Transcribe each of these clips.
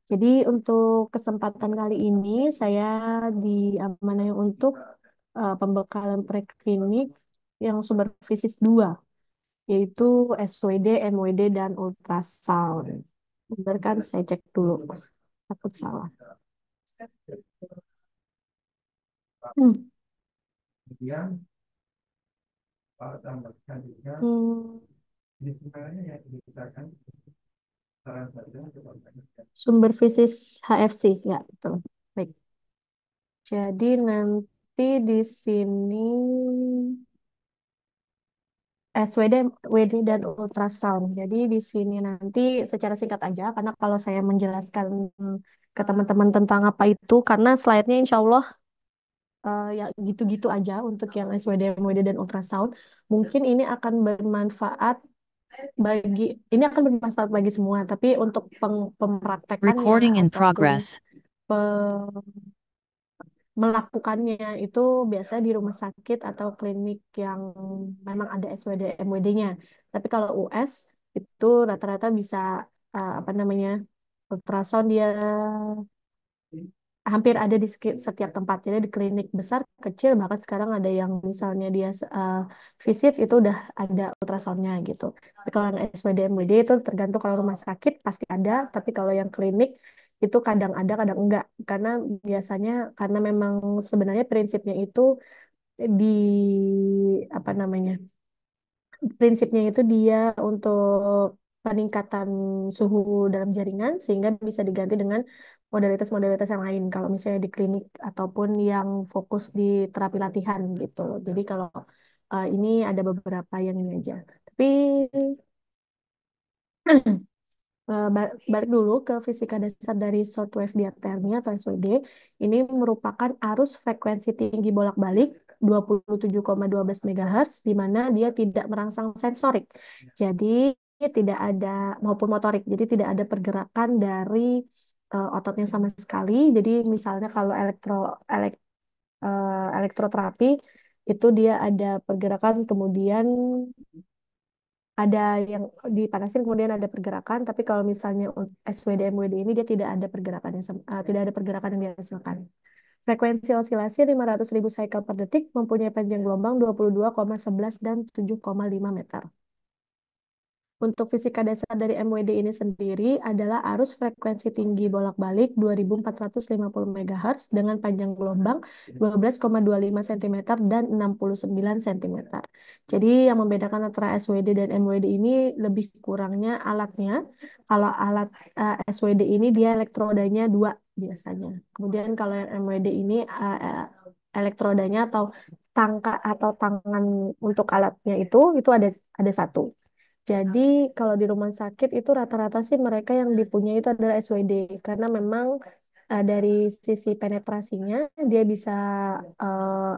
Jadi untuk kesempatan kali ini saya diamanai untuk pembekalan preklinik yang supervisis 2, yaitu SWD, MWD, dan ultrasound. Bentar kan saya cek dulu, takut salah. Hmm. Hmm. Sumber fisis HFC, ya betul. Baik. Jadi nanti di sini SWD, WD, dan ultrasound. Jadi di sini nanti secara singkat aja, karena kalau saya menjelaskan ke teman-teman tentang apa itu, karena slide-nya insya Allah ya gitu-gitu aja untuk yang SWD, MWD, dan ultrasound. Mungkin bagi ini akan bermanfaat bagi semua, tapi untuk pempraktekannya Recording in ataupun progress. melakukannya itu biasa di rumah sakit atau klinik yang memang ada SWD MWD-nya. Tapi kalau US itu rata-rata bisa apa namanya ultrasound dia hampir ada di setiap tempat. Jadi di klinik besar, kecil, bahkan sekarang ada yang misalnya dia visit itu udah ada ultrasoundnya gitu. Tapi kalau yang SWD MWD itu tergantung, kalau rumah sakit pasti ada, tapi kalau yang klinik itu kadang ada, kadang enggak. Karena biasanya karena memang sebenarnya prinsipnya itu di apa namanya? Prinsipnya itu dia untuk peningkatan suhu dalam jaringan sehingga bisa diganti dengan modalitas-modalitas yang lain kalau misalnya di klinik ataupun yang fokus di terapi latihan gitu. Jadi kalau ini ada beberapa yang ini aja. Tapi balik dulu ke fisika dasar dari shortwave diathermia atau SWD. Ini merupakan arus frekuensi tinggi bolak-balik 27,12 MHz di mana dia tidak merangsang sensorik. Jadi tidak ada maupun motorik. Jadi tidak ada pergerakan dari ototnya sama sekali. Jadi misalnya kalau elektroterapi itu dia ada pergerakan, kemudian ada yang dipanasin kemudian ada pergerakan, tapi kalau misalnya SWD MWD ini dia tidak ada pergerakan tidak ada pergerakan yang dihasilkan. Frekuensi osilasi 500.000 cycle per detik, mempunyai panjang gelombang 22,11 dan 7,5 meter. Untuk fisika dasar dari MWD ini sendiri adalah arus frekuensi tinggi bolak-balik 2450 MHz dengan panjang gelombang 12,25 cm dan 69 cm. Jadi yang membedakan antara SWD dan MWD ini lebih kurangnya alatnya. Kalau alat SWD ini dia elektrodanya dua biasanya. Kemudian kalau yang MWD ini elektrodanya atau tangan untuk alatnya itu ada satu. Jadi kalau di rumah sakit itu rata-rata sih mereka yang dipunyai itu adalah SWD karena memang dari sisi penetrasinya dia bisa eh,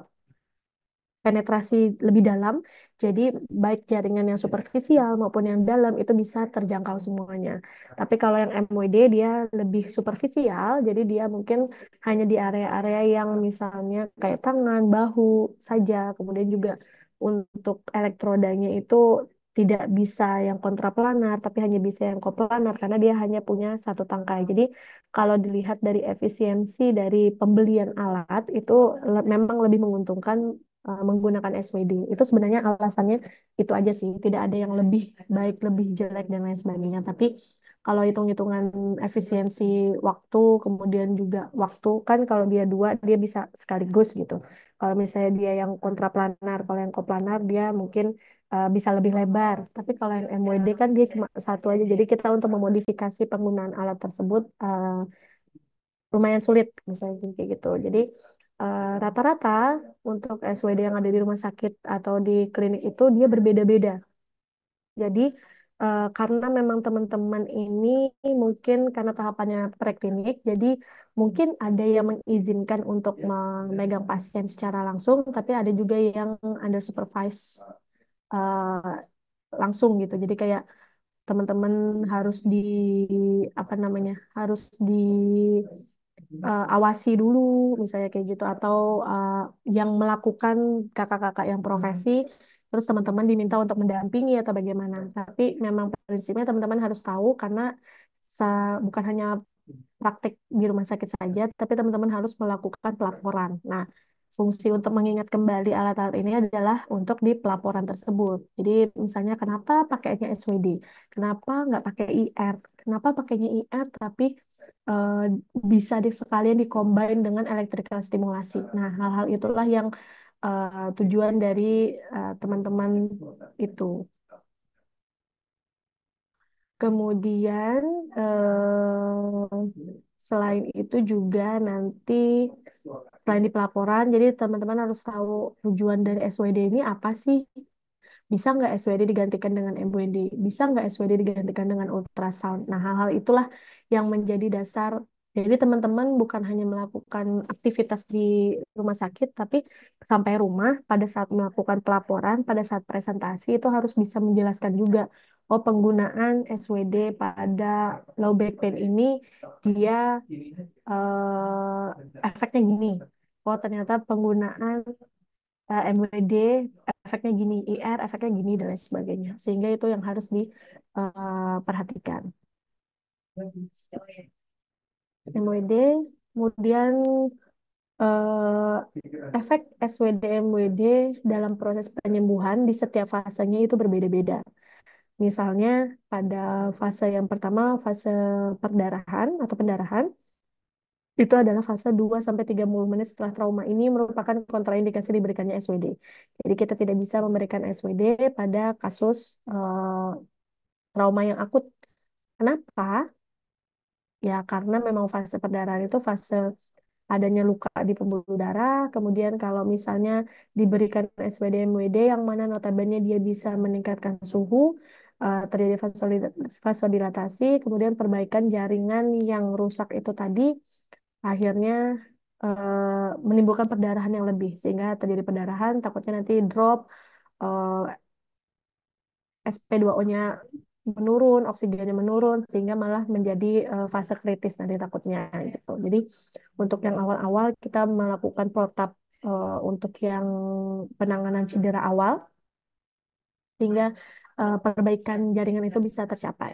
penetrasi lebih dalam. Jadi baik jaringan yang superficial maupun yang dalam itu bisa terjangkau semuanya. Tapi kalau yang MWD dia lebih superficial, jadi dia mungkin hanya di area-area yang misalnya kayak tangan, bahu saja. Kemudian juga untuk elektrodanya itu tidak bisa yang kontraplanar, tapi hanya bisa yang koplanar karena dia hanya punya satu tangkai. Jadi kalau dilihat dari efisiensi dari pembelian alat itu memang lebih menguntungkan menggunakan SWD. Itu sebenarnya alasannya itu aja sih. Tidak ada yang lebih baik, lebih jelek dan lain sebagainya. Tapi kalau hitung-hitungan efisiensi waktu, kemudian juga waktu kan kalau dia dua dia bisa sekaligus gitu. Kalau misalnya dia yang kontraplanar, kalau yang koplanar dia mungkin bisa lebih lebar. Tapi kalau yang MWD kan dia cuma satu aja. Jadi kita untuk memodifikasi penggunaan alat tersebut lumayan sulit misalnya kayak gitu. Jadi rata-rata untuk SWD yang ada di rumah sakit atau di klinik itu dia berbeda-beda. Jadi karena memang teman-teman ini mungkin karena tahapannya preklinik, jadi mungkin ada yang mengizinkan untuk memegang pasien secara langsung, tapi ada juga yang under supervise langsung gitu. Jadi kayak teman-teman harus apa namanya harus awasi dulu misalnya kayak gitu atau yang melakukan kakak-kakak yang profesi terus teman-teman diminta untuk mendampingi atau bagaimana, tapi memang prinsipnya teman-teman harus tahu karena bukan hanya praktik di rumah sakit saja, tapi teman-teman harus melakukan pelaporan. Nah, fungsi untuk mengingat kembali alat-alat ini adalah untuk di pelaporan tersebut. Jadi, misalnya kenapa pakainya SWD, kenapa nggak pakai IR, kenapa pakainya IR tapi eh, bisa sekalian dikombin dengan electrical stimulasi. Nah, hal-hal itulah yang tujuan dari teman-teman itu. Kemudian selain itu juga nanti selain di pelaporan, jadi teman-teman harus tahu tujuan dari SWD ini apa sih? Bisa nggak SWD digantikan dengan MWD? Bisa nggak SWD digantikan dengan ultrasound? Nah, hal-hal itulah yang menjadi dasar. Jadi teman-teman bukan hanya melakukan aktivitas di rumah sakit, tapi sampai rumah pada saat melakukan pelaporan, pada saat presentasi itu harus bisa menjelaskan juga, oh penggunaan SWD pada low back pain ini dia efeknya gini. Oh ternyata penggunaan MWD efeknya gini, IR efeknya gini dan lain sebagainya. Sehingga itu yang harus diperhatikan. MWD, kemudian efek SWD MWD dalam proses penyembuhan di setiap fasenya itu berbeda-beda. Misalnya pada fase yang pertama, fase perdarahan atau pendarahan, itu adalah fase 2 sampai 30 menit setelah trauma ini merupakan kontraindikasi diberikannya SWD. Jadi kita tidak bisa memberikan SWD pada kasus trauma yang akut. Kenapa? Ya karena memang fase perdarahan itu fase adanya luka di pembuluh darah. Kemudian kalau misalnya diberikan SWD MWD yang mana notabene dia bisa meningkatkan suhu, terjadi vasodilatasi, kemudian perbaikan jaringan yang rusak itu tadi akhirnya menimbulkan perdarahan yang lebih sehingga terjadi perdarahan takutnya nanti drop eh, SP2O-nya menurun, oksigennya menurun sehingga malah menjadi fase kritis nanti takutnya gitu. Jadi untuk yang awal-awal kita melakukan protap untuk yang penanganan cedera awal sehingga perbaikan jaringan itu bisa tercapai.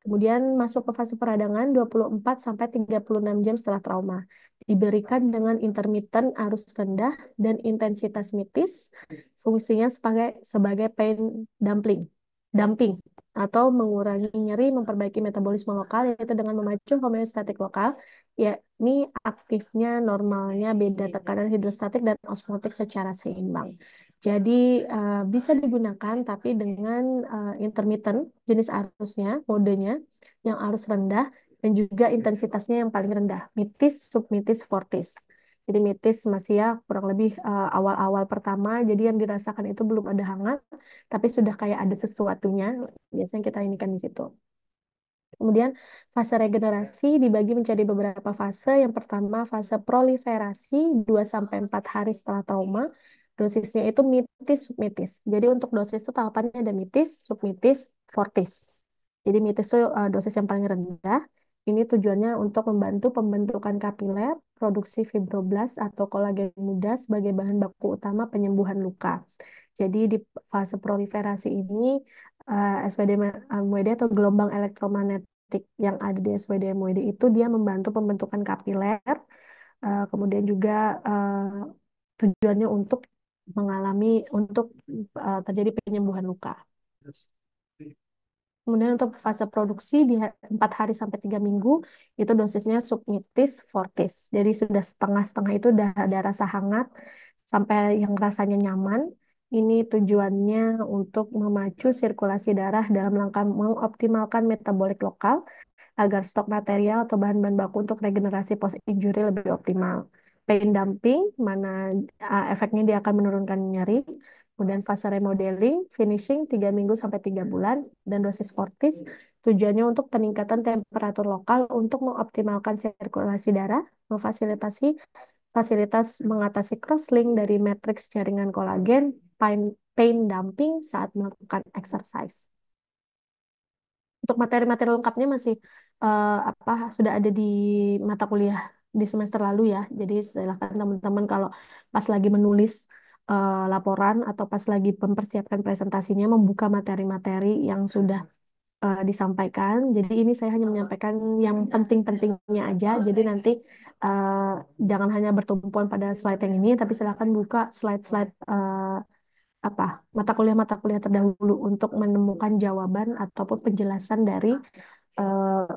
Kemudian masuk ke fase peradangan 24 sampai 36 jam setelah trauma. Diberikan dengan intermittent arus rendah dan intensitas mitis, fungsinya sebagai pain dumping atau mengurangi nyeri, memperbaiki metabolisme lokal yaitu dengan memacu homeostatik lokal, yakni aktifnya normalnya beda tekanan hidrostatik dan osmotik secara seimbang. Jadi bisa digunakan tapi dengan intermittent jenis arusnya, modenya yang arus rendah dan juga intensitasnya yang paling rendah, mitis, submitis, fortis. Jadi mitis masih ya kurang lebih awal-awal pertama, jadi yang dirasakan itu belum ada hangat, tapi sudah kayak ada sesuatunya. Biasanya kita inikan di situ. Kemudian fase regenerasi dibagi menjadi beberapa fase. Yang pertama fase proliferasi 2 sampai 4 hari setelah trauma. Dosisnya itu mitis, submitis. Jadi untuk dosis itu tahapannya ada mitis, submitis, fortis. Jadi mitis itu dosis yang paling rendah. Ini tujuannya untuk membantu pembentukan kapiler, produksi fibroblast atau kolagen muda sebagai bahan baku utama penyembuhan luka. Jadi di fase proliferasi ini SPD-MWD atau gelombang elektromagnetik yang ada di SPD-MWD itu dia membantu pembentukan kapiler, kemudian juga tujuannya untuk untuk terjadi penyembuhan luka. Kemudian untuk fase produksi di 4 hari sampai 3 minggu itu dosisnya submitis fortis. Jadi sudah setengah-setengah itu udah ada rasa hangat sampai yang rasanya nyaman. Ini tujuannya untuk memacu sirkulasi darah dalam rangka mengoptimalkan metabolik lokal agar stok material atau bahan-bahan baku untuk regenerasi post injury lebih optimal. Pain dumping, mana efeknya dia akan menurunkan nyeri. Kemudian fase remodeling, finishing 3 minggu sampai 3 bulan, dan dosis fortis tujuannya untuk peningkatan temperatur lokal untuk mengoptimalkan sirkulasi darah, memfasilitasi fasilitas mengatasi crosslink dari matriks jaringan kolagen, pain dumping saat melakukan exercise. Untuk materi-materi lengkapnya masih apa sudah ada di mata kuliah di semester lalu ya. Jadi silakan teman-teman kalau pas lagi menulis laporan atau pas lagi mempersiapkan presentasinya membuka materi-materi yang sudah disampaikan. Jadi ini saya hanya menyampaikan yang penting-pentingnya aja. Jadi nanti eh, jangan hanya bertumpuan pada slide yang ini, tapi silakan buka slide-slide apa mata kuliah terdahulu untuk menemukan jawaban ataupun penjelasan dari eh,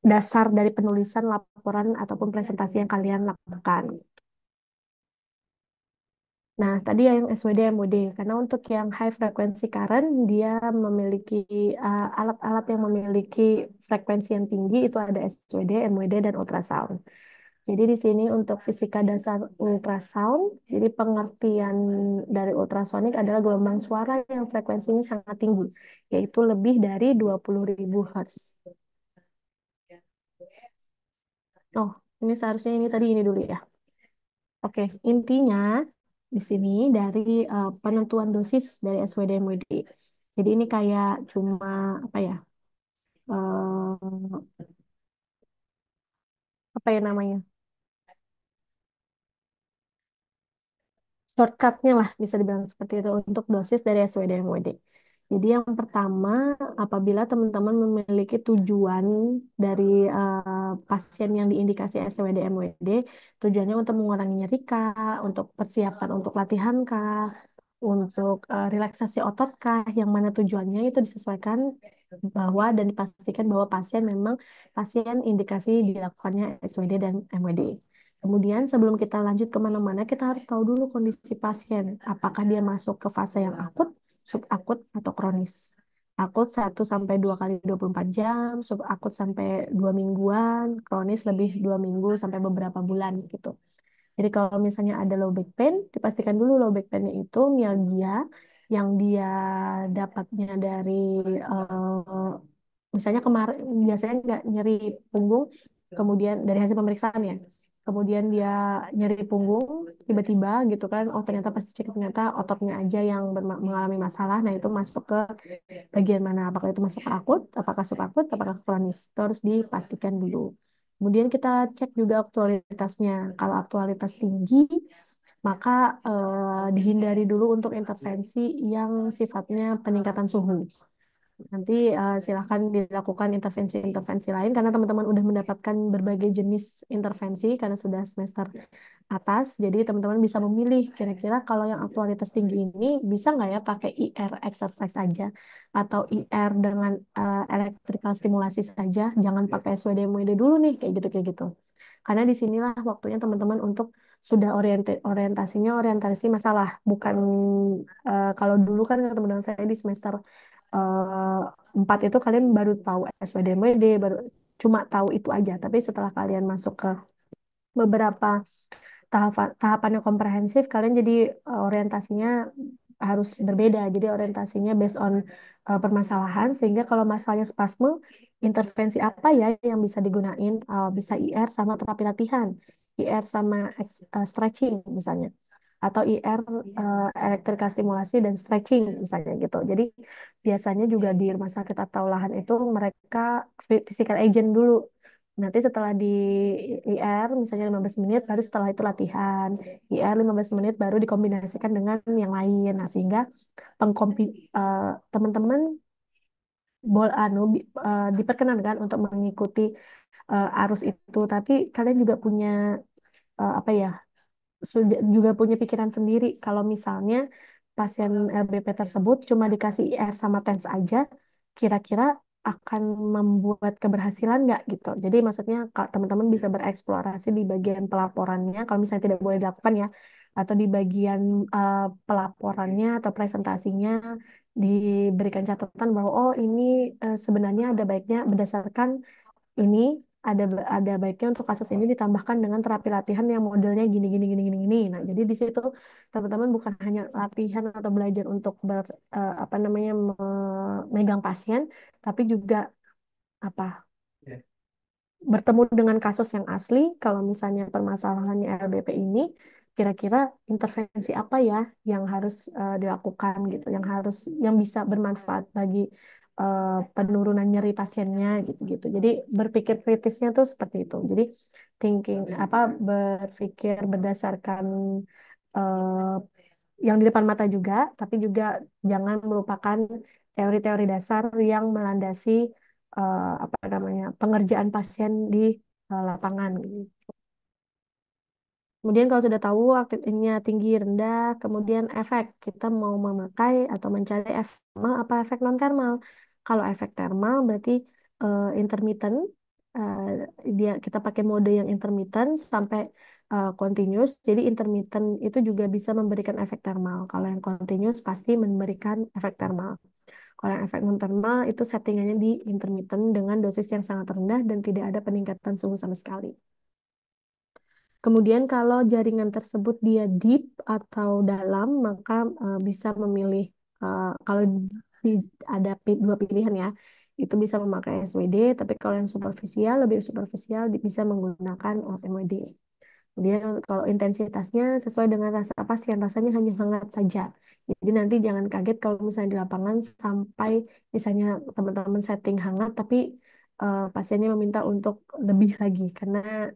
dasar dari penulisan laporan ataupun presentasi yang kalian lakukan. Nah, tadi yang SWD MWD, karena untuk yang high frequency current, dia memiliki alat-alat yang memiliki frekuensi yang tinggi, itu ada SWD, MWD, dan ultrasound. Jadi di sini untuk fisika dasar ultrasound, jadi pengertian dari ultrasonik adalah gelombang suara yang frekuensinya sangat tinggi, yaitu lebih dari 20.000 Hz. Oh, ini seharusnya ini tadi ini dulu ya. Oke, intinya di sini dari penentuan dosis dari SWD MWD. Jadi ini kayak cuma apa ya? eh, apa ya namanya? Shortcutnya lah bisa dibilang seperti itu untuk dosis dari SWD MWD. Jadi yang pertama, apabila teman-teman memiliki tujuan dari pasien yang diindikasi SWD MWD, tujuannya untuk mengurangi nyeri kah, untuk persiapan untuk latihan kah, untuk relaksasi otot kah, yang mana tujuannya itu disesuaikan bahwa dan dipastikan bahwa pasien memang pasien indikasi dilakukannya SWD dan MWD. Kemudian sebelum kita lanjut kemana-mana, kita harus tahu dulu kondisi pasien. Apakah dia masuk ke fase yang akut, subakut, atau kronis. Akut 1 sampai 2 kali 24 jam, subakut sampai 2 mingguan, kronis lebih 2 minggu sampai beberapa bulan gitu. Jadi kalau misalnya ada low back pain, dipastikan dulu low back pain-nya itu mialgia yang dia dapatnya dari misalnya kemarin biasanya nggak nyeri punggung, kemudian dari hasil pemeriksaan ya, kemudian dia nyeri punggung tiba-tiba gitu kan, oh ternyata pas cek ternyata ototnya aja yang mengalami masalah, nah itu masuk ke bagian mana, apakah itu masuk ke akut, apakah subakut, apakah kronis, itu harus dipastikan dulu. Kemudian kita cek juga aktualitasnya. Kalau aktualitas tinggi, maka dihindari dulu untuk intervensi yang sifatnya peningkatan suhu. Nanti silahkan dilakukan intervensi-intervensi lain karena teman-teman udah mendapatkan berbagai jenis intervensi karena sudah semester atas. Jadi teman-teman bisa memilih kira-kira kalau yang aktualitas tinggi ini bisa nggak ya pakai IR exercise saja atau IR dengan electrical stimulasi saja. Jangan pakai SWD MWD dulu nih kayak gitu. Karena disinilah waktunya teman-teman untuk sudah orientasinya orientasi masalah, bukan kalau dulu kan teman-teman saya di semester 4 itu kalian baru tahu SWD-MWD, baru cuma tahu itu aja. Tapi setelah kalian masuk ke beberapa tahapan yang komprehensif, kalian jadi orientasinya harus berbeda. Jadi orientasinya based on permasalahan, sehingga kalau masalahnya spasme, intervensi apa ya yang bisa digunain? Bisa IR sama terapi latihan, IR sama stretching misalnya, atau IR elektrikal stimulasi dan stretching misalnya gitu. Jadi biasanya juga di rumah sakit atau lahan itu mereka physical agent dulu. Nanti setelah di IR misalnya 15 menit baru setelah itu latihan. IR 15 menit baru dikombinasikan dengan yang lain. Nah, sehingga pengkompi teman-teman diperkenankan untuk mengikuti arus itu, tapi kalian juga punya apa ya sudah juga punya pikiran sendiri kalau misalnya pasien LBP tersebut cuma dikasih IR sama TENS aja, kira-kira akan membuat keberhasilan nggak gitu. Jadi maksudnya teman-teman bisa bereksplorasi di bagian pelaporannya, kalau misalnya tidak boleh dilakukan ya, atau di bagian pelaporannya atau presentasinya diberikan catatan bahwa oh ini sebenarnya ada baiknya berdasarkan ini ada baiknya untuk kasus ini ditambahkan dengan terapi latihan yang modelnya gini gini gini gini gini. Nah, jadi di situ teman-teman bukan hanya latihan atau belajar untuk apa namanya memegang pasien, tapi juga apa bertemu dengan kasus yang asli. Kalau misalnya permasalahannya LBP ini, kira-kira intervensi apa ya yang harus dilakukan gitu, yang bisa bermanfaat bagi penurunan nyeri pasiennya gitu-gitu. Jadi berpikir kritisnya tuh seperti itu. Jadi thinking apa berpikir berdasarkan eh, yang di depan mata juga, tapi juga jangan melupakan teori-teori dasar yang melandasi apa namanya pengerjaan pasien di lapangan. Kemudian kalau sudah tahu aktifnya tinggi rendah, kemudian efek kita mau memakai atau mencari efek thermal apa efek non thermal. Kalau efek thermal berarti intermittent, eh, dia kita pakai mode yang intermittent sampai continuous. Jadi intermittent itu juga bisa memberikan efek thermal. Kalau yang continuous pasti memberikan efek thermal. Kalau yang efek non thermal itu settingannya di intermittent dengan dosis yang sangat rendah dan tidak ada peningkatan suhu sama sekali. Kemudian kalau jaringan tersebut dia deep atau dalam, maka bisa memilih kalau ada dua pilihan ya, itu bisa memakai SWD, tapi kalau yang superficial, lebih superficial bisa menggunakan MWD. Kemudian kalau intensitasnya sesuai dengan rasa pasien, rasanya hanya hangat saja. Jadi nanti jangan kaget kalau misalnya di lapangan sampai misalnya teman-teman setting hangat, tapi pasiennya meminta untuk lebih lagi karena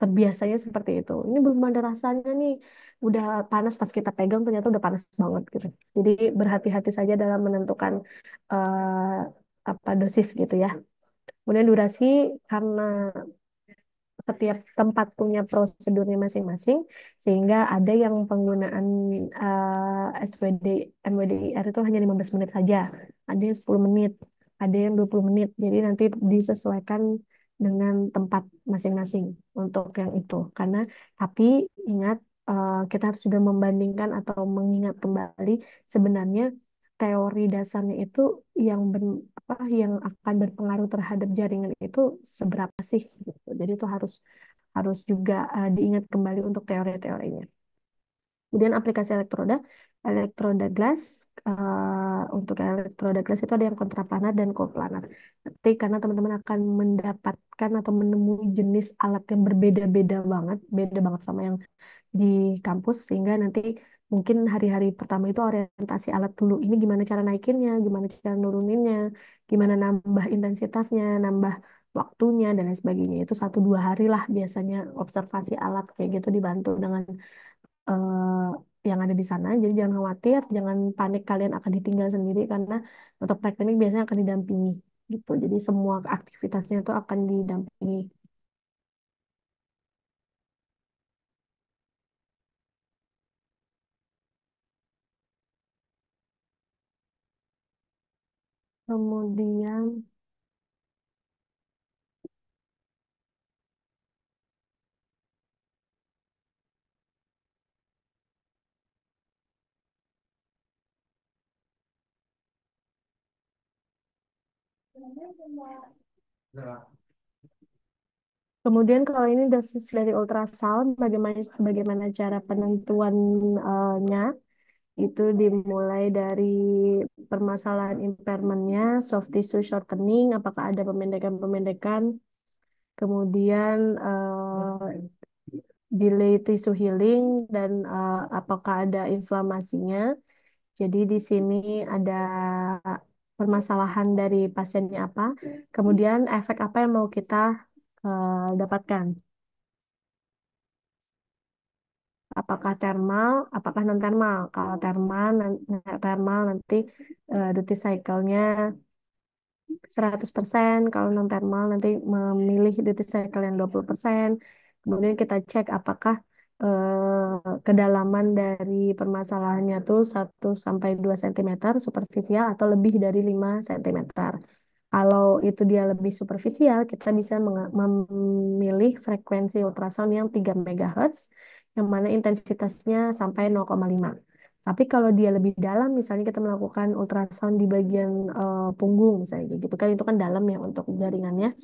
terbiasanya seperti itu. Ini belum ada rasanya nih, udah panas pas kita pegang ternyata udah panas banget gitu. Jadi berhati-hati saja dalam menentukan eh, apa dosis gitu ya. Kemudian durasi karena setiap tempat punya prosedurnya masing-masing, sehingga ada yang penggunaan SWD, MWDIR itu hanya 15 menit saja, ada yang 10 menit, ada yang 20 menit. Jadi nanti disesuaikan dengan tempat masing-masing untuk yang itu. Karena, tapi ingat kita harus juga membandingkan atau mengingat kembali sebenarnya teori dasarnya itu yang akan berpengaruh terhadap jaringan itu seberapa sih gitu. Jadi itu harus harus juga diingat kembali untuk teori-teorinya. Kemudian aplikasi elektroda, elektroda glass untuk elektroda glass itu ada yang kontraplanar dan coplanar. Nanti karena teman-teman akan mendapatkan atau menemui jenis alat yang berbeda-beda banget, beda banget sama yang di kampus sehingga nanti mungkin hari-hari pertama itu orientasi alat dulu. Ini gimana cara naikinnya, gimana cara nuruninnya, gimana nambah intensitasnya, nambah waktunya dan lain sebagainya. Itu 1-2 hari lah biasanya observasi alat kayak gitu dibantu dengan eh, yang ada di sana. Jadi jangan khawatir, jangan panik kalian akan ditinggal sendiri karena untuk teknik biasanya akan didampingi gitu. Jadi semua aktivitasnya itu akan didampingi. Kemudian Kemudian kalau ini dosis dari ultrasound, bagaimana bagaimana cara penentuannya? Itu dimulai dari permasalahan impairmentnya, soft tissue shortening, apakah ada pemendekan-pemendekan, kemudian delay tissue healing, dan apakah ada inflamasinya. Jadi di sini ada permasalahan dari pasiennya apa, kemudian efek apa yang mau kita dapatkan. Apakah thermal, apakah non thermal? Kalau thermal nanti duty cycle-nya 100%, kalau non thermal nanti memilih duty cycle yang 20%. Kemudian kita cek apakah kedalaman dari permasalahannya tuh 1 sampai 2 cm superficial atau lebih dari 5 cm. Kalau itu dia lebih superficial, kita bisa memilih frekuensi ultrasound yang 3 MHz, yang mana intensitasnya sampai 0,5. Tapi kalau dia lebih dalam, misalnya kita melakukan ultrasound di bagian punggung, misalnya kayak gitu kan, itu kan dalam ya untuk jaringannya,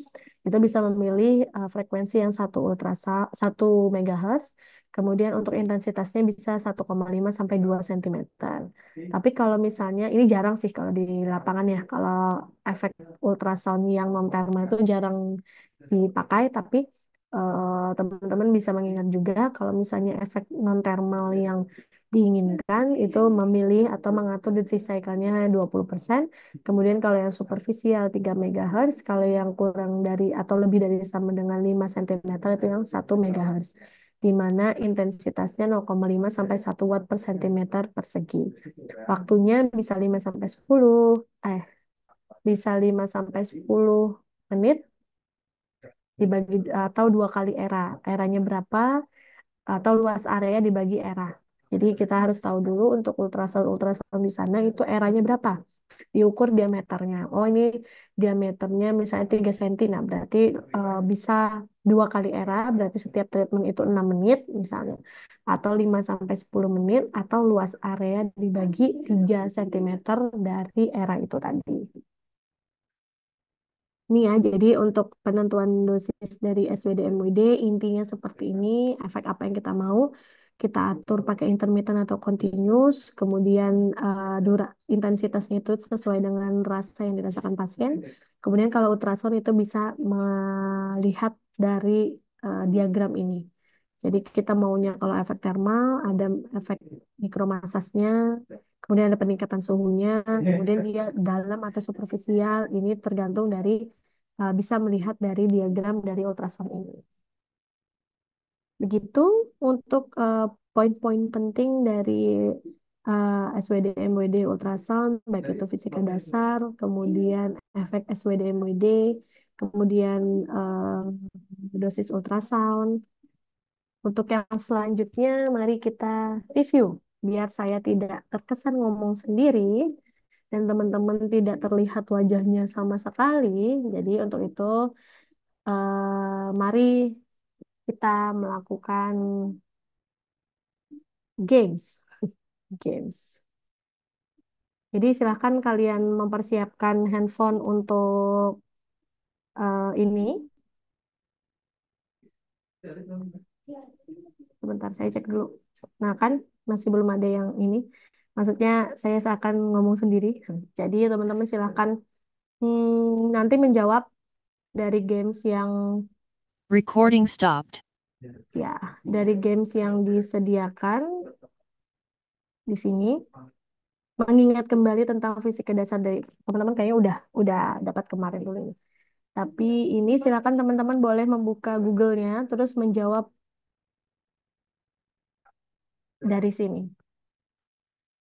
itu bisa memilih frekuensi yang 1 MHz, kemudian untuk intensitasnya bisa 1,5 sampai 2 cm. Tapi kalau misalnya, ini jarang sih kalau di lapangan ya, kalau efek ultrasound yang non thermal itu jarang dipakai, tapi teman-teman bisa mengingat juga kalau misalnya efek non thermal yang diinginkan itu memilih atau mengatur degree cycle-nya 20%. Kemudian kalau yang superficial 3 MHz, kalau yang kurang dari atau lebih dari sama dengan 5 cm itu yang 1 MHz. di mana intensitasnya 0,5 sampai 1 watt per sentimeter persegi. Waktunya bisa 5 sampai 10, eh, bisa 5 sampai 10 menit dibagi atau 2 kali era. Eranya berapa atau luas area dibagi era. Jadi kita harus tahu dulu untuk ultrasound di sana itu eranya berapa. Diukur diameternya. Oh ini diameternya misalnya 3 cm. Nah berarti bisa 2 kali era, berarti setiap treatment itu 6 menit misalnya. Atau 5 sampai 10 menit atau luas area dibagi 3 cm dari era itu tadi. Ini ya, jadi untuk penentuan dosis dari SWD-MWD intinya seperti ini, efek apa yang kita mau, kita atur pakai intermittent atau continuous, kemudian intensitasnya itu sesuai dengan rasa yang dirasakan pasien. Kemudian kalau ultrasound itu bisa melihat dari diagram ini. Jadi kita maunya kalau efek thermal, ada efek mikromasasnya, kemudian ada peningkatan suhunya, kemudian dia dalam atau superficial, ini tergantung dari bisa melihat dari diagram dari ultrasound ini. Begitu untuk poin-poin penting dari SWD MWD ultrasound, baik itu fisika dasar, kemudian efek SWD MWD, kemudian dosis ultrasound. Untuk yang selanjutnya, mari kita review, biar saya tidak terkesan ngomong sendiri dan teman-teman tidak terlihat wajahnya sama sekali. Jadi untuk itu, mari kita melakukan games. Games. Jadi silahkan kalian mempersiapkan handphone untuk ini. Sebentar, saya cek dulu. Nah, kan masih belum ada yang ini. Maksudnya saya seakan ngomong sendiri. Jadi teman-teman silahkan nanti menjawab dari games yang Recording stopped. ya dari games yang disediakan di sini. Mengingat kembali tentang fisika dasar dari teman-teman kayaknya udah dapat kemarin dulu ini. Tapi ini silakan teman-teman boleh membuka Google-nya terus menjawab dari sini.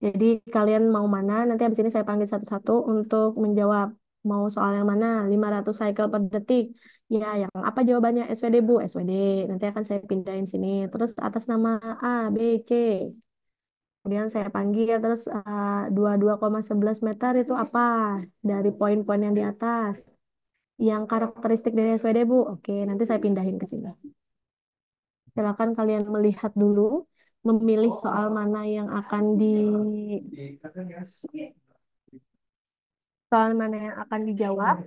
Jadi kalian mau mana? Nanti habis ini saya panggil satu-satu untuk menjawab. Mau soal yang mana? 500 cycle per detik. Ya, yang apa jawabannya? SWD, Bu. SWD. Nanti akan saya pindahin sini. Terus atas nama A, B, C. Kemudian saya panggil terus 22,11 meter itu apa? Dari poin-poin yang di atas. Yang karakteristik dari SWD, Bu. Oke, nanti saya pindahin ke sini. Silakan kalian melihat dulu, memilih soal mana yang akan soal mana yang akan dijawab.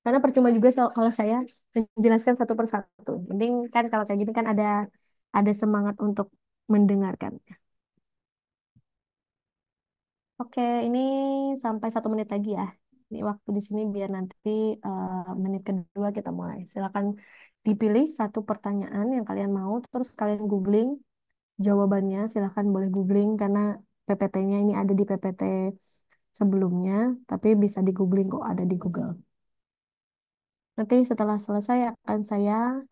Karena percuma juga kalau saya menjelaskan satu persatu. Mending kan kalau kayak gini kan ada semangat untuk mendengarkan. Oke, ini sampai 1 menit lagi ya. Ini waktu di sini biar nanti menit kedua kita mulai. Silakan dipilih satu pertanyaan yang kalian mau, terus kalian googling jawabannya. Silakan boleh googling karena PPT-nya ini ada di PPT sebelumnya, tapi bisa di googling kok ada di Google. Nanti setelah selesai akan saya